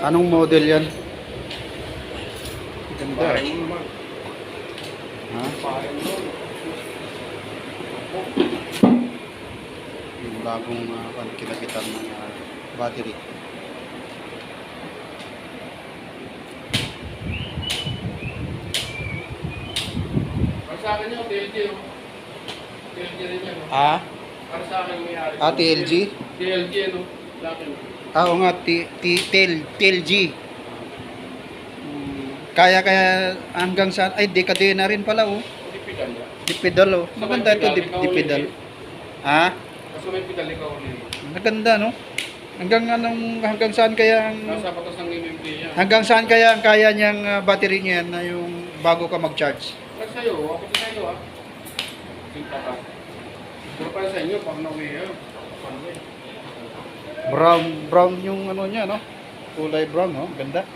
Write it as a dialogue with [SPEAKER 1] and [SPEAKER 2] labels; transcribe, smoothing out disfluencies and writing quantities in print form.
[SPEAKER 1] Anong model yan? Ganda. Ha? Yung bagong kinakitan ng battery.
[SPEAKER 2] Para sa akin yung TLG. TLG rin yan.
[SPEAKER 1] Ah?
[SPEAKER 2] Para sa akin may ari.
[SPEAKER 1] TLG?
[SPEAKER 2] TLG, ano? Sa akin.
[SPEAKER 1] Oo nga, TLG. Kaya hanggang saan? Ay, dekade na rin pala, oh.
[SPEAKER 2] Hindi pedal niya.
[SPEAKER 1] Dipedal, oh. Maganda ito, dipedal. Ha?
[SPEAKER 2] Kaso may pedal ikaw ulit.
[SPEAKER 1] Maganda, no? Hanggang saan kaya ang...
[SPEAKER 2] Nasa batas ng MMD yan.
[SPEAKER 1] Hanggang saan kaya ang kaya niyang battery niyan na yung bago ka mag-charge?
[SPEAKER 2] Para sa'yo, ako sa sa'yo, ah. Sinta ka. Pero para sa inyo, pag nauwi,
[SPEAKER 1] Brown yung ano niya, no? Kulay brown, no? Ganda.